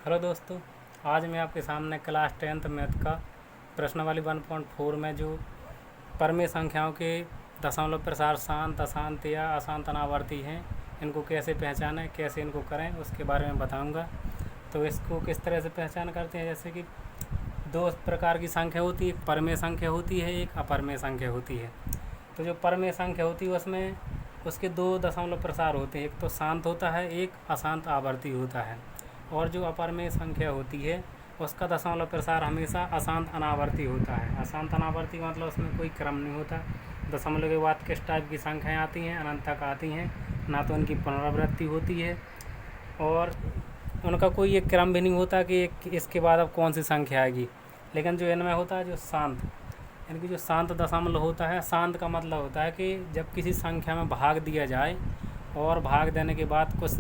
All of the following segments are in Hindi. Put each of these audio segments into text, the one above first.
हेलो दोस्तों, आज मैं आपके सामने क्लास 10th मैथ का प्रश्नावली 1.4 में जो परमेय संख्याओं के दशमलव प्रसार शांत, अशांत या अशांत अनावर्ती हैं, इनको कैसे पहचानें, कैसे इनको करें, उसके बारे में बताऊंगा। तो इसको किस तरह से पहचान करते हैं, जैसे कि दो प्रकार की संख्या होती है, एक परमेय संख्या होती है, एक अपरमेय संख्या होती है। तो जो परमेय संख्या होती है उसमें उसके दो दशमलव प्रसार होते हैं, एक तो शांत होता है, एक अशांत आवर्ती होता है। और जो अपरमेय संख्या होती है उसका दशमलव प्रसार हमेशा अशांत अनावर्ती होता है। अशांत अनावर्ती का मतलब उसमें कोई क्रम नहीं होता। दशमलव के बाद किस टाइप की संख्याएँ आती हैं, अनंत तक आती हैं, ना तो उनकी पुनरावृत्ति होती है और उनका कोई एक क्रम भी नहीं होता कि इसके बाद अब कौन सी संख्या आएगी। लेकिन जो इनमें होता है जो शांत, यानी जो शांत दशमलव होता है, शांत का मतलब होता है कि जब किसी संख्या में भाग दिया जाए और भाग देने के बाद कुछ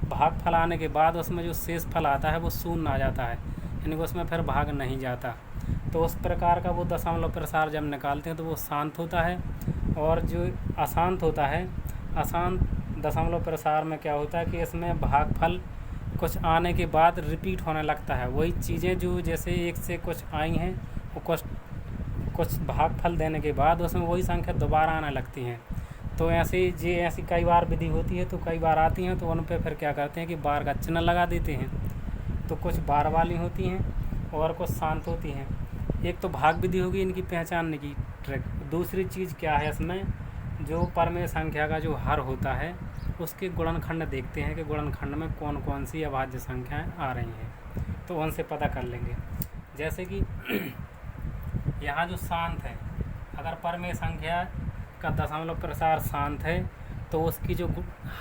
भाग फल आने के बाद उसमें जो शेष फल आता है वो शून्य आ जाता है, यानी कि उसमें फिर भाग नहीं जाता। तो उस प्रकार का वो दशमलव प्रसार जब निकालते हैं तो वो शांत होता है। और जो अशांत होता है, अशांत दशमलव प्रसार में क्या होता है कि इसमें भागफल कुछ आने के बाद रिपीट होने लगता है। वही चीज़ें जो जैसे एक से कुछ आई हैं वो कुछ भागफल देने के बाद उसमें वही संख्या दोबारा आने लगती हैं। तो ऐसी कई बार विधि होती है, तो कई बार आती हैं, तो उन पे फिर क्या करते हैं कि बार का चिन्ह लगा देते हैं। तो कुछ बार वाली होती हैं और कुछ शांत होती हैं। एक तो भाग विधि होगी इनकी पहचानने की ट्रिक। दूसरी चीज़ क्या है, इसमें जो परमेय संख्या का जो हर होता है उसके गुणनखंड देखते हैं कि गुणनखंड में कौन कौन सी अभाज्य संख्याएँ आ रही हैं, तो उनसे पता कर लेंगे। जैसे कि यहाँ जो शांत है, अगर परमेय संख्या का दशमलव प्रसार शांत है तो उसकी जो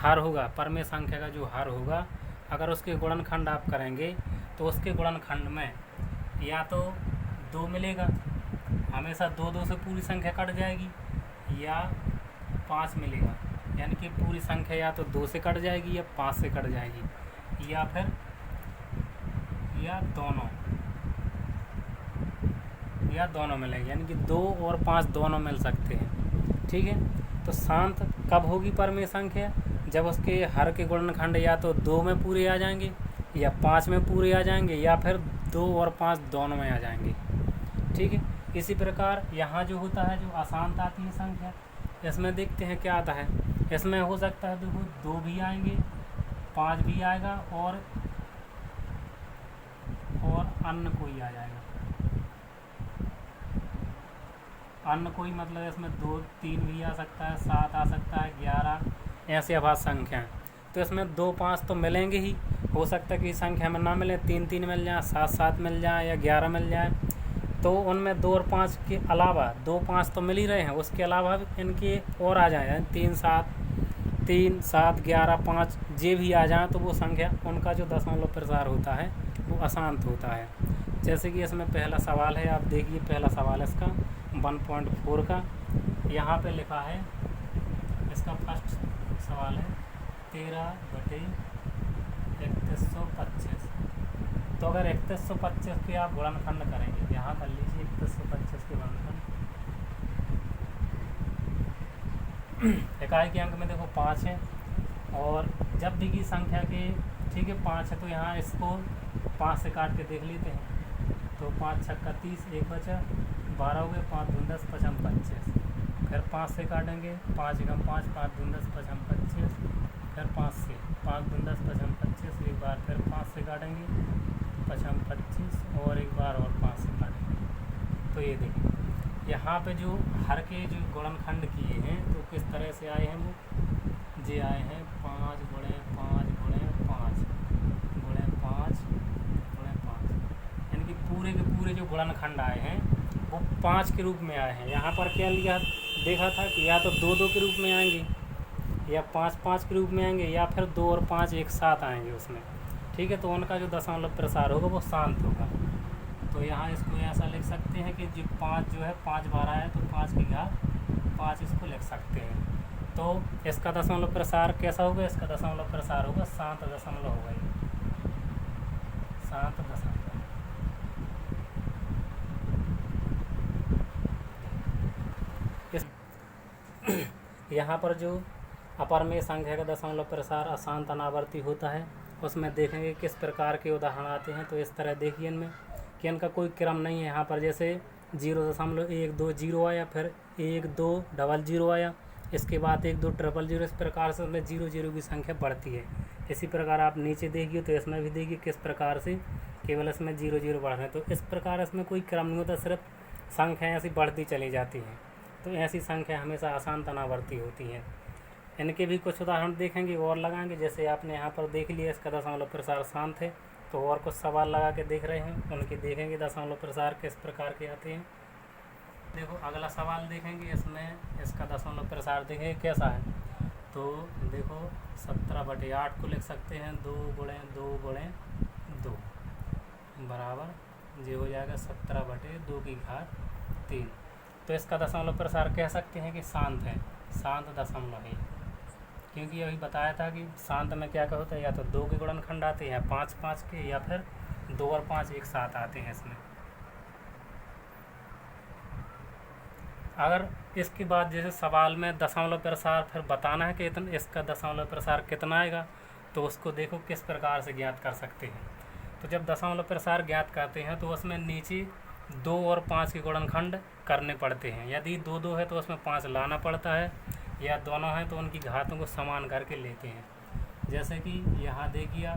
हर होगा, परमेय संख्या का जो हर होगा, अगर उसके गुणनखंड आप करेंगे तो उसके गुणनखंड में या तो 2 मिलेगा, हमेशा 2 से पूरी संख्या कट जाएगी, या 5 मिलेगा, यानी कि पूरी संख्या या तो 2 से कट जाएगी या 5 से कट जाएगी, या फिर दोनों मिलेंगे, यानी कि 2 और 5 दोनों मिल सकते हैं। ठीक है, तो शांत कब होगी परमेय संख्या, जब उसके हर के गुणनखंड या तो 2 में पूरे आ जाएंगे, या 5 में पूरे आ जाएंगे, या फिर 2 और 5 दोनों में आ जाएंगे। ठीक है, इसी प्रकार यहाँ जो होता है, जो अशांत आती है संख्या, इसमें देखते हैं क्या आता है। इसमें हो सकता है देखो 2 भी आएंगे, 5 भी आएगा और अन्य कोई आ जाएगा। अन्य कोई मतलब इसमें 2, 3 भी आ सकता है, 7 आ सकता है, 11, ऐसे अभाज्य संख्याएँ। तो इसमें 2, 5 तो मिलेंगे ही। हो सकता है कि संख्या में ना मिले, 3, 3 मिल जाए, 7, 7 मिल जाए, या 11 मिल जाए। तो उनमें 2 और 5 के अलावा 2, 5 तो मिल ही रहे हैं, उसके अलावा भी इनके और आ जाए, 3, 7, 11, 5 जे भी आ जाएँ, तो वो संख्या उनका जो दशमलव प्रसार होता है वो अशांत होता है। जैसे कि इसमें पहला सवाल है, आप देखिए पहला सवाल इसका 1.4 का, यहाँ पे लिखा है, इसका फर्स्ट सवाल है 13/3125। तो अगर 3125 के आप गुणनखंड करेंगे, यहाँ कर लीजिए 3125 के गुणनखंड, इकाई के अंक में देखो 5 है, और जब भी की संख्या के, ठीक है 5 है, तो यहाँ इसको 5 से काट के देख लेते हैं। तो 5 छक्का 30, 1 बचा, 12 हो गए, 5 दूनी 10, 5 25। फिर 5 से काटेंगे, 5 एकम 5, 5 दूनी 10, 5 25। फिर 5 से 5 दूनी 10, 5 25, एक बार फिर 5 से काटेंगे, 5 25, और एक बार और 5 से काटेंगे। तो ये देखिए यहाँ पे जो हर के जो गुणनखंड किए हैं तो किस तरह से आए हैं, वो जे आए हैं 5 गुणे 5 गुणे 5 गुणे 5 गुणे 5, यानी कि पूरे के पूरे जो गुणनखंड आए हैं वो 5 के रूप में आए हैं। यहाँ पर क्या लिया देखा था कि या तो 2 के रूप में आएंगे, या 5 के रूप में आएंगे, या फिर 2 और 5 एक साथ आएंगे उसमें। ठीक है, तो उनका जो दशमलव प्रसार होगा वो शांत होगा। तो यहाँ इसको ऐसा लिख सकते हैं कि जो 5 जो है 5 बार आया तो 5 की घात 5 इसको लिख सकते हैं। तो इसका दशमलव प्रसार कैसा होगा, इसका दशमलव प्रसार होगा शांत दशमलव होगा, ये शांत दशमलव। यहाँ पर जो अपरमेय संख्या का दशमलव प्रसार अशांत अनावर्ती होता है, उसमें देखेंगे किस प्रकार के उदाहरण आते हैं। तो इस तरह देखिए इनमें कि इनका कोई क्रम नहीं है। यहाँ पर जैसे 0.120 आया, फिर 1200 आया, इसके बाद 1200, इस प्रकार से उसमें 00 की संख्या बढ़ती है। इसी प्रकार आप नीचे देखिए तो इसमें भी देखिए किस प्रकार से केवल इसमें 00 बढ़ रहे हैं। तो इस प्रकार इसमें कोई क्रम नहीं होता, सिर्फ संख्याएँ ऐसी बढ़ती चली जाती हैं। तो ऐसी संख्या हमेशा अशांत अनावर्ती होती हैं। इनके भी कुछ उदाहरण देखेंगे और लगाएंगे। जैसे आपने यहाँ पर देख लिया इसका दशमलव प्रसार शांत है, तो और कुछ सवाल लगा के देख रहे हैं, उनके देखेंगे दशमलव प्रसार किस प्रकार के आते हैं। देखो अगला सवाल देखेंगे, इसमें इसका दशमलव प्रसार देखेंगे कैसा है। तो देखो 17/8 को लिख सकते हैं 2 × 2 × 2 बराबर ये हो जाएगा 17/2⁵3। तो इसका दशमलव प्रसार कह सकते हैं कि शांत है, शांत दशमलव है, क्योंकि अभी बताया था कि शांत में क्या क्या होता है, या तो 2 के गुणनखंड आते हैं 5 के, या फिर 2 और 5 एक साथ आते हैं इसमें। अगर इसके बाद जैसे सवाल में दशमलव प्रसार फिर बताना है कि इसका दशमलव प्रसार कितना आएगा, तो उसको देखो किस प्रकार से ज्ञात कर सकते हैं। तो जब दशमलव प्रसार ज्ञात करते हैं तो उसमें नीचे 2 और 5 के गुणनखंड करने पड़ते हैं। यदि 2 है तो उसमें 5 लाना पड़ता है, या दोनों हैं तो उनकी घातों को समान करके लेते हैं। जैसे कि यहाँ देखिए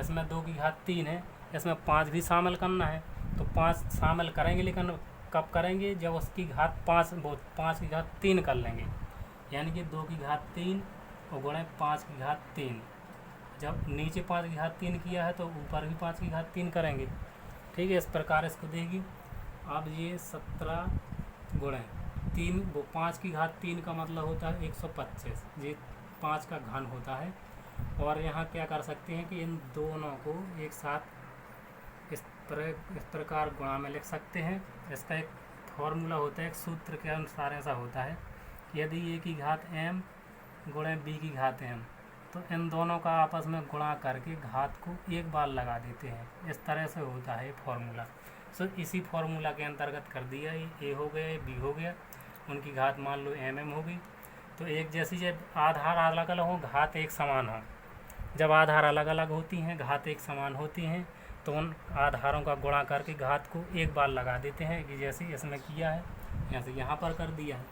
इसमें 2 की घात 3 है, इसमें 5 भी शामिल करना है, तो 5 शामिल करेंगे, लेकिन कब करेंगे, जब उसकी घात 5 की घात 3 कर लेंगे, यानी कि 2 की घात 3 और गुणे 5 की घात 3। जब नीचे 5 की घात 3 किया है तो ऊपर भी 5 की घात 3 करेंगे। ठीक है, इस प्रकार इसको देगी। अब ये 17 × 3, वो 5 की घात 3 का मतलब होता है 125, ये 5 का घन होता है। और यहाँ क्या कर सकते हैं कि इन दोनों को एक साथ इस प्रकार गुणा में लिख सकते हैं। इसका एक फॉर्मूला होता है, एक सूत्र के अनुसार ऐसा होता है, यदि a की घात m गुणे b की घात m, तो इन दोनों का आपस में गुणा करके घात को एक बार लगा देते हैं। इस तरह से होता है फॉर्मूला। सो इसी फॉर्मूला के अंतर्गत कर दिया, ये a हो गया, ये b हो गया, उनकी घात मान लो mm होगी। तो एक जैसी जब आधार अलग अलग हो, घात एक समान हो, जब आधार अलग अलग होती हैं, घात एक समान होती हैं, तो उन आधारों का गुणा करके घात को एक बार लगा देते हैं, कि जैसे इसमें किया है जैसे यहाँ पर कर दिया है।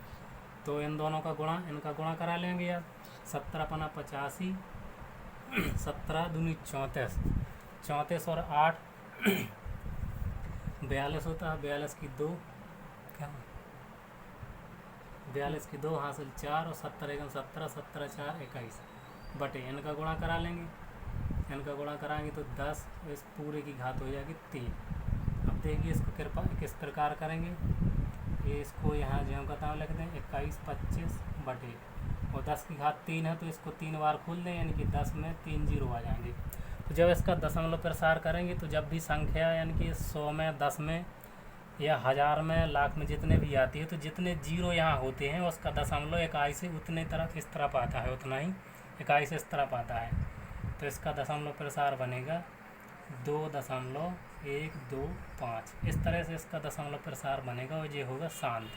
तो इन दोनों का गुणा, इनका गुणा करा लेंगे यार। 17×5 85, 17 दूनी 34, 34 और 8 42 होता है। 42 की 2 क्या, 42 की 2 हासिल 4, और 17 × 17, 17 4 21 बटे इनका गुणा करा लेंगे। इनका गुणा कराएंगे तो 10, इस पूरे की घात हो जाएगी 3। अब देखिए इसको किस प्रकार करेंगे, ये इसको यहाँ जो हम कहता लिख दें 21 25 बटे, और 10 की घात 3 है तो इसको 3 बार खोल दें, यानी कि 10 में 3 0 आ जाएंगे। तो जब इसका दशमलव प्रसार करेंगे तो जब भी संख्या यानी कि 100 में, 10 में, या 1000 में, लाख में जितने भी आती है, तो जितने 0 यहाँ होते हैं उसका दशमलव इकाई से उतने तरफ इस तरफ आता है, उतना ही इकाई से इस तरफ आता है। तो इसका दशमलव प्रसार बनेगा 2.125। इस तरह से इसका दशमलव प्रसार बनेगा, और ये होगा शांत।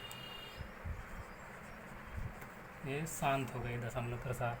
ये शांत हो गई दशमलव प्रसार।